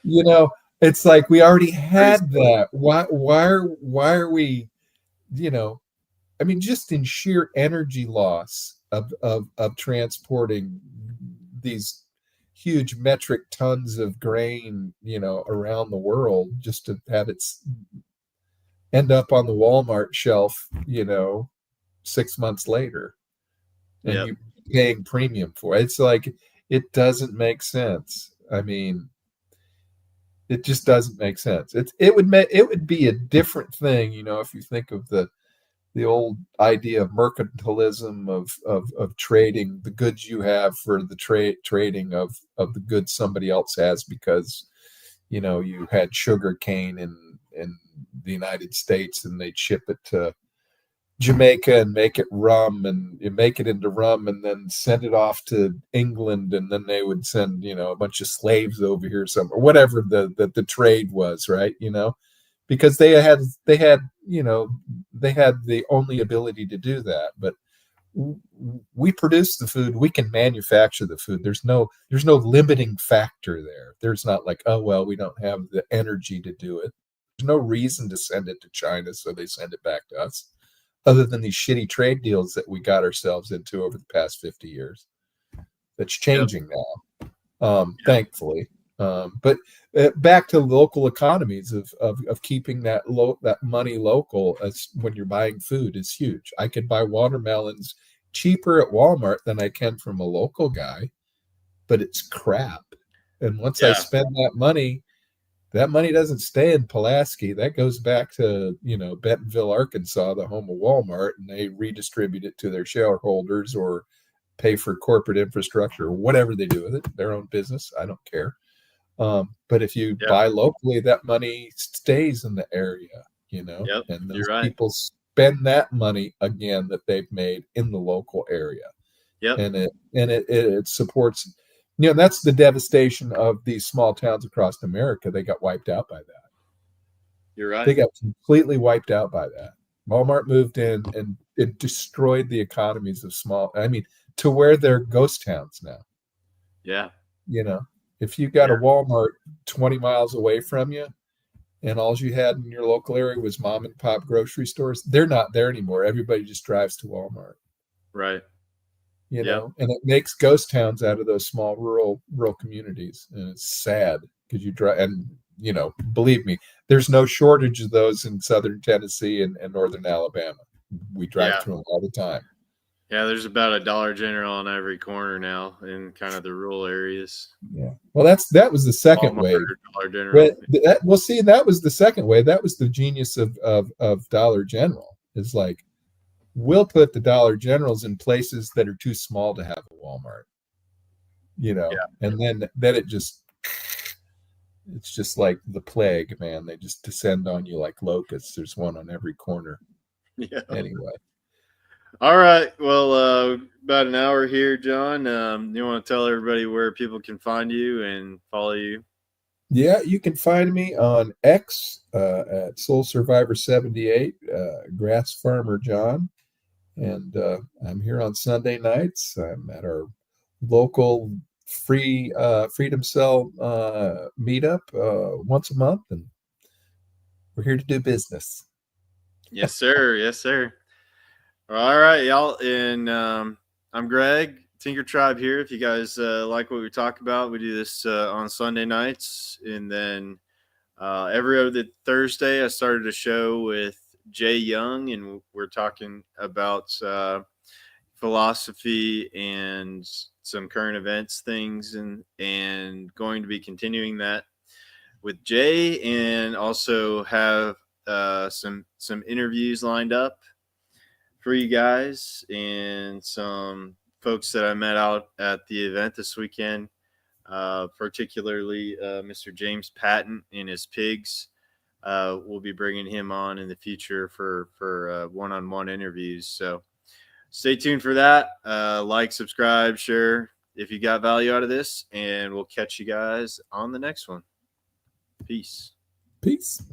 It's like, we already had that. Why are we, I mean, just in sheer energy loss of transporting these huge metric tons of grain, around the world, just to have it end up on the Walmart shelf, 6 months later, and Yep. you paying premium for it. It's like, it doesn't make sense. I mean, it just doesn't make sense. It would be a different thing, if you think of the old idea of mercantilism, of trading the goods you have for the trading of the goods somebody else has, because you had sugar cane in the United States, and they'd ship it to Jamaica and make it rum, and you make it into rum, and then send it off to England, and then they would send a bunch of slaves over here somewhere, whatever the trade was, right? Because they had the only ability to do that. But we produce the food, we can manufacture the food. There's no limiting factor there. There's not like, oh well, we don't have the energy to do it. There's no reason to send it to China, so they send it back to us, other than these shitty trade deals that we got ourselves into over the past 50 years. That's changing now, thankfully. But back to local economies of keeping that money local, as when you're buying food, is huge. I can buy watermelons cheaper at Walmart than I can from a local guy, but it's crap. And once I spend that money doesn't stay in Pulaski. That goes back to, Bentonville, Arkansas, the home of Walmart, and they redistribute it to their shareholders or pay for corporate infrastructure or whatever they do with it. Their own business. I don't care. But if you buy locally, that money stays in the area, and those people spend that money again that they've made in the local area. And it supports, that's the devastation of these small towns across America. They got wiped out by that. You're right. They got completely wiped out by that. Walmart moved in and it destroyed the economies of to where they're ghost towns now. Yeah. If you got a Walmart 20 miles away from you, and all you had in your local area was mom and pop grocery stores, they're not there anymore. Everybody just drives to Walmart. Right. And it makes ghost towns out of those small rural communities. And it's sad, because you drive, and believe me, there's no shortage of those in southern Tennessee and northern Alabama. We drive through them all the time. Yeah, there's about a Dollar General on every corner now in kind of the rural areas. Yeah. Well, that was the second Walmart, wave. Dollar General. Well, see, that was the second wave. That was the genius of Dollar General. Is like, we'll put the Dollar Generals in places that are too small to have a Walmart. And then it's just like the plague, man. They just descend on you like locusts. There's one on every corner. Yeah. Anyway. All right. Well, about an hour here, John. You want to tell everybody where people can find you and follow you? Yeah, you can find me on X at Soul Survivor 78, Grass Farmer John. And I'm here on Sunday nights. I'm at our local Freedom Cell meetup once a month, and we're here to do business. Yes, sir. Yes, sir. All right, y'all. And I'm Greg, Tinker Tribe here. If you guys like what we talk about, we do this on Sunday nights. And then every other Thursday, I started a show with Jay Young, and we're talking about philosophy and some current events things, and going to be continuing that with Jay, and also have some interviews lined up for you guys, and some folks that I met out at the event this weekend, particularly Mr. James Patton and his pigs. We'll be bringing him on in the future for one-on-one interviews. So stay tuned for that. Like, subscribe, share if you got value out of this, and we'll catch you guys on the next one. Peace. Peace.